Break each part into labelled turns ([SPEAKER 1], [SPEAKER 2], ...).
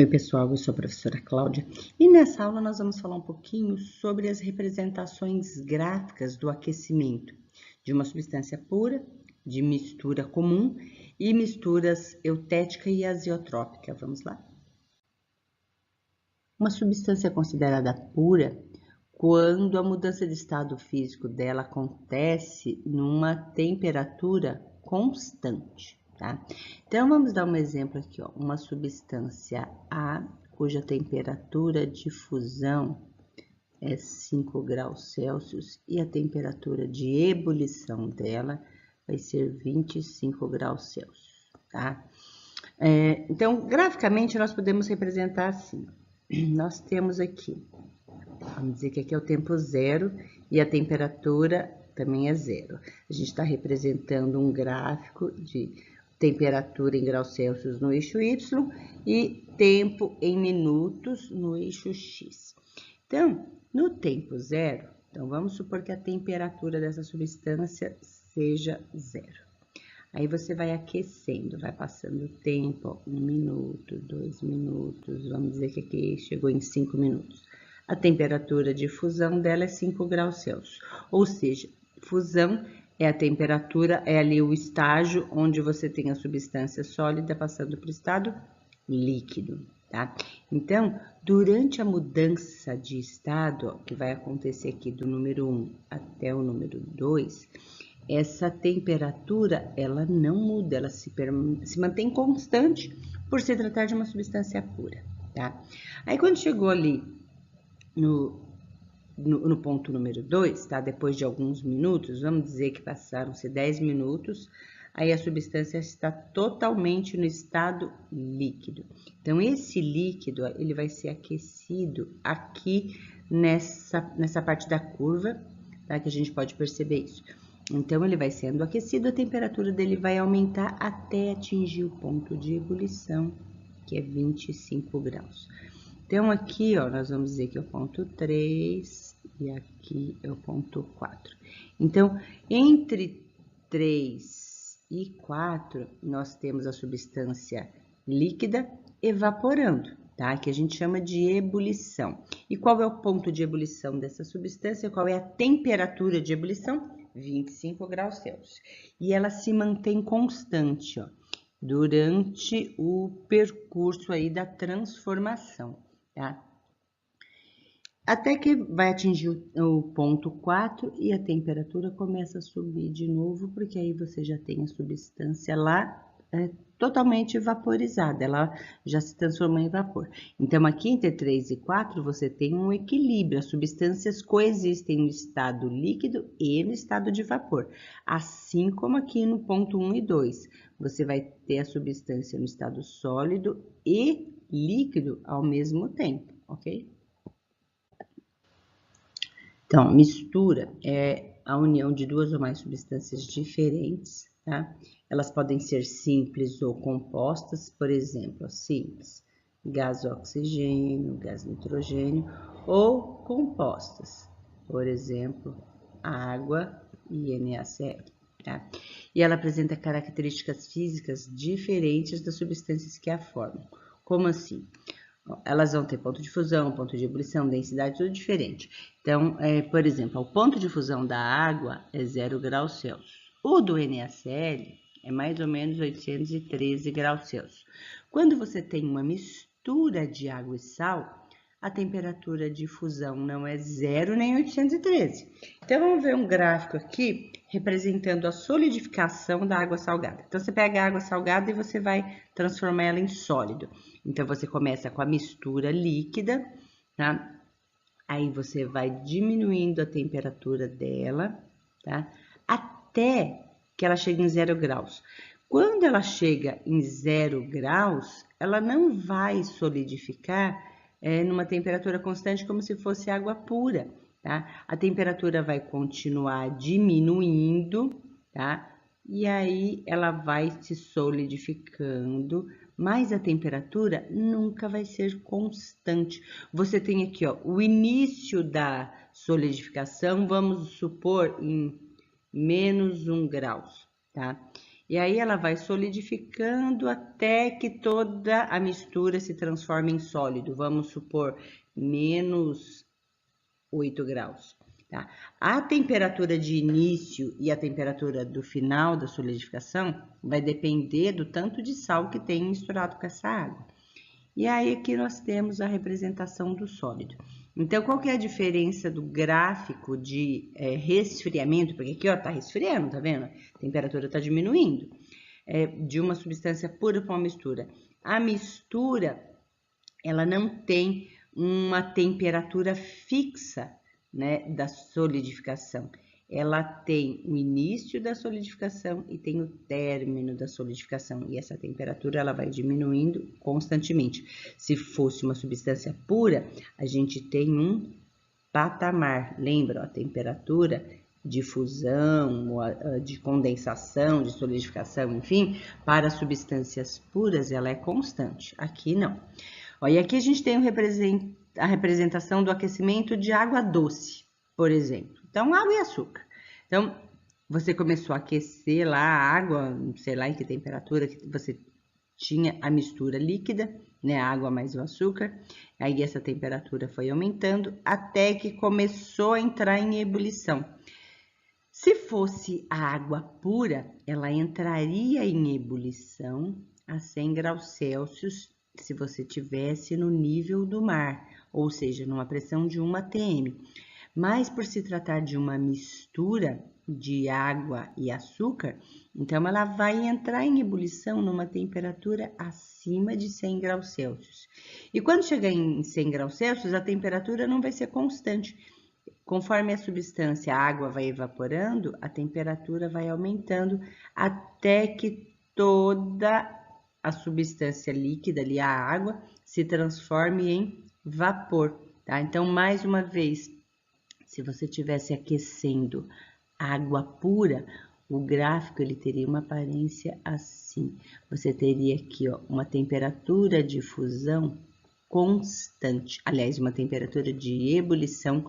[SPEAKER 1] Oi, pessoal, eu sou a professora Cláudia e nessa aula nós vamos falar um pouquinho sobre as representações gráficas do aquecimento de uma substância pura, de mistura comum e misturas eutética e azeotrópica. Vamos lá? Uma substância é considerada pura quando a mudança de estado físico dela acontece numa temperatura constante, tá? Então, vamos dar um exemplo aqui, ó, uma substância A, cuja temperatura de fusão é 5 graus Celsius e a temperatura de ebulição dela vai ser 25 graus Celsius, tá? Então, graficamente, nós podemos representar assim. Nós temos aqui, vamos dizer que aqui é o tempo zero e a temperatura também é zero. A gente está representando um gráfico de temperatura em graus Celsius no eixo Y e tempo em minutos no eixo X. Então, no tempo zero, então vamos supor que a temperatura dessa substância seja zero. Aí você vai aquecendo, vai passando o tempo, ó, 1 minuto, 2 minutos, vamos dizer que aqui chegou em 5 minutos. A temperatura de fusão dela é 5 graus Celsius, ou seja, fusão é a temperatura, é ali o estágio onde você tem a substância sólida passando para o estado líquido, tá? Então, durante a mudança de estado, ó, que vai acontecer aqui do número 1 até o número 2, essa temperatura, ela não muda, ela se mantém constante por se tratar de uma substância pura, tá? Aí, quando chegou ali no ponto número 2, tá? Depois de alguns minutos, vamos dizer que passaram-se 10 minutos, aí a substância está totalmente no estado líquido. Então, esse líquido, ele vai ser aquecido aqui nessa parte da curva, tá? Que a gente pode perceber isso. Então, ele vai sendo aquecido, a temperatura dele vai aumentar até atingir o ponto de ebulição, que é 25 graus. Então, aqui, ó, nós vamos dizer que é o ponto 3 e aqui é o ponto 4. Então, entre 3 e 4, nós temos a substância líquida evaporando, tá? Que a gente chama de ebulição. E qual é o ponto de ebulição dessa substância? Qual é a temperatura de ebulição? 25 graus Celsius. E ela se mantém constante, ó, durante o percurso aí da transformação, tá? Até que vai atingir o ponto 4 e a temperatura começa a subir de novo, porque aí você já tem a substância lá totalmente vaporizada, ela já se transformou em vapor. Então, aqui entre 3 e 4, você tem um equilíbrio, as substâncias coexistem no estado líquido e no estado de vapor. Assim como aqui no ponto 1 e 2, você vai ter a substância no estado sólido e líquido ao mesmo tempo, ok? Então, mistura é a união de duas ou mais substâncias diferentes, tá? Elas podem ser simples ou compostas, por exemplo, simples, gás oxigênio, gás nitrogênio, ou compostas, por exemplo, água e NaCl, tá? E ela apresenta características físicas diferentes das substâncias que a formam. Como assim? Elas vão ter ponto de fusão, ponto de ebulição, densidade, tudo diferente. Então, por exemplo, o ponto de fusão da água é 0 graus Celsius. O do NaCl é mais ou menos 813 graus Celsius. Quando você tem uma mistura de água e sal, a temperatura de fusão não é 0 nem 813. Então, vamos ver um gráfico aqui representando a solidificação da água salgada. Então, você pega a água salgada e você vai transformar ela em sólido. Então, você começa com a mistura líquida, tá? Aí, você vai diminuindo a temperatura dela, tá? Até que ela chegue em 0 graus. Quando ela chega em 0 graus, ela não vai solidificar numa temperatura constante como se fosse água pura, tá? A temperatura vai continuar diminuindo, tá? E aí ela vai se solidificando, mas a temperatura nunca vai ser constante. Você tem aqui, ó, o início da solidificação, vamos supor em menos 1 grau, tá? E aí ela vai solidificando até que toda a mistura se transforme em sólido. Vamos supor, menos 8 graus. Tá? A temperatura de início e a temperatura do final da solidificação vai depender do tanto de sal que tem misturado com essa água. E aí aqui nós temos a representação do sólido. Então, qual que é a diferença do gráfico de resfriamento? Porque aqui, ó, tá resfriando, tá vendo? A temperatura tá diminuindo. De uma substância pura para uma mistura. A mistura, ela não tem uma temperatura fixa, né, da solidificação. Ela tem o início da solidificação e tem o término da solidificação. E essa temperatura ela vai diminuindo constantemente. Se fosse uma substância pura, a gente tem um patamar. Lembra, ó, a temperatura de fusão, de condensação, de solidificação, enfim, para substâncias puras ela é constante. Aqui não. Ó, e aqui a gente tem a representação do aquecimento de água doce, por exemplo. Então, água e açúcar. Então, você começou a aquecer lá a água, sei lá em que temperatura que você tinha a mistura líquida, né, a água mais o açúcar. Aí essa temperatura foi aumentando até que começou a entrar em ebulição. Se fosse a água pura, ela entraria em ebulição a 100 graus Celsius se você tivesse no nível do mar, ou seja, numa pressão de 1 atm. Mas por se tratar de uma mistura de água e açúcar, então ela vai entrar em ebulição numa temperatura acima de 100 graus Celsius. E quando chegar em 100 graus Celsius, a temperatura não vai ser constante. Conforme a substância, a água vai evaporando, a temperatura vai aumentando até que toda a substância líquida ali, a água, se transforme em vapor, tá? Então, mais uma vez, se você estivesse aquecendo água pura, o gráfico ele teria uma aparência assim. Você teria aqui, ó, uma temperatura de fusão constante, aliás, uma temperatura de ebulição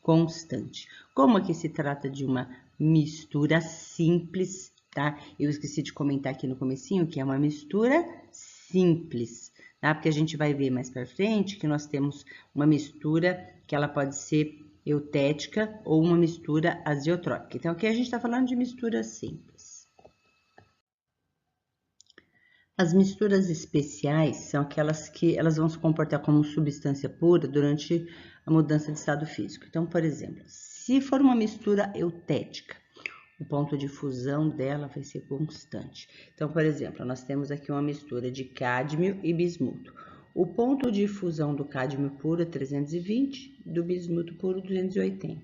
[SPEAKER 1] constante. Como aqui se trata de uma mistura simples, tá? Eu esqueci de comentar aqui no comecinho que é uma mistura simples, tá? Porque a gente vai ver mais para frente que nós temos uma mistura que ela pode ser eutética ou uma mistura azeotrópica. Então, aqui a gente está falando de mistura simples. As misturas especiais são aquelas que elas vão se comportar como substância pura durante a mudança de estado físico. Então, por exemplo, se for uma mistura eutética, o ponto de fusão dela vai ser constante. Então, por exemplo, nós temos aqui uma mistura de cádmio e bismuto. O ponto de fusão do cádmio puro é 320, do bismuto puro 280.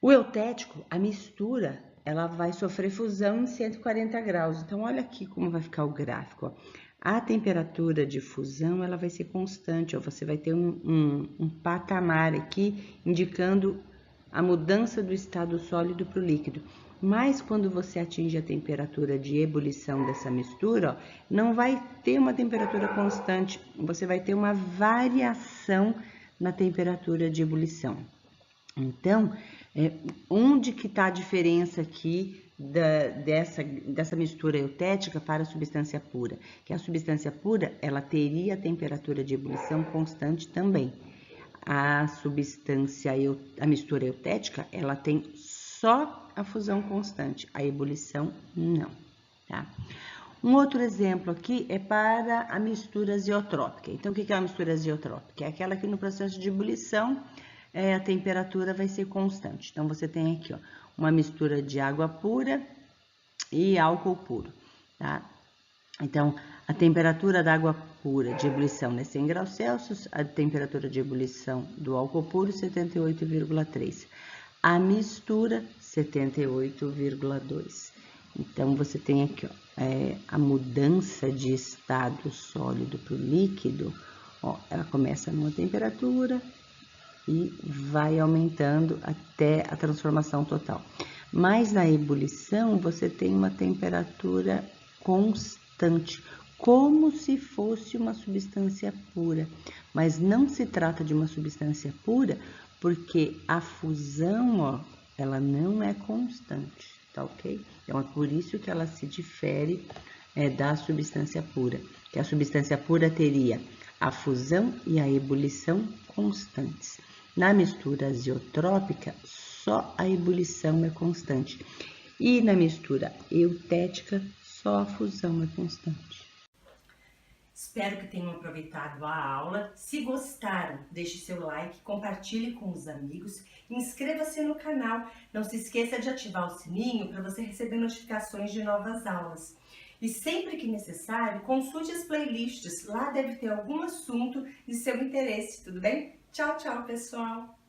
[SPEAKER 1] O eutético, a mistura, ela vai sofrer fusão em 140 graus. Então, olha aqui como vai ficar o gráfico. Ó. A temperatura de fusão, ela vai ser constante. Ó. Você vai ter um patamar aqui, indicando a mudança do estado sólido para o líquido. Mas, quando você atinge a temperatura de ebulição dessa mistura, ó, não vai ter uma temperatura constante. Você vai ter uma variação na temperatura de ebulição. Então, onde que está a diferença aqui dessa mistura eutética para a substância pura? Que a substância pura, ela teria a temperatura de ebulição constante também. A mistura eutética, ela tem só a fusão constante, a ebulição não, tá? Um outro exemplo aqui é para a mistura azeotrópica. Então, o que é a mistura azeotrópica? É aquela que no processo de ebulição, a temperatura vai ser constante. Então, você tem aqui, ó, uma mistura de água pura e álcool puro, tá? Então, a temperatura da água pura de ebulição é 100 graus Celsius, a temperatura de ebulição do álcool puro 78,3. A mistura 78,2. Então, você tem aqui, ó, a mudança de estado sólido para o líquido, ó, ela começa numa temperatura e vai aumentando até a transformação total. Mas na ebulição, você tem uma temperatura constante, como se fosse uma substância pura. Mas não se trata de uma substância pura, porque a fusão, ó, ela não é constante, tá ok? Então, é por isso que ela se difere da substância pura, que a substância pura teria a fusão e a ebulição constantes. Na mistura azeotrópica, só a ebulição é constante. E na mistura eutética, só a fusão é constante.
[SPEAKER 2] Espero que tenham aproveitado a aula. Se gostaram, deixe seu like, compartilhe com os amigos, inscreva-se no canal. Não se esqueça de ativar o sininho para você receber notificações de novas aulas. E sempre que necessário, consulte as playlists. Lá deve ter algum assunto de seu interesse, tudo bem? Tchau, tchau, pessoal!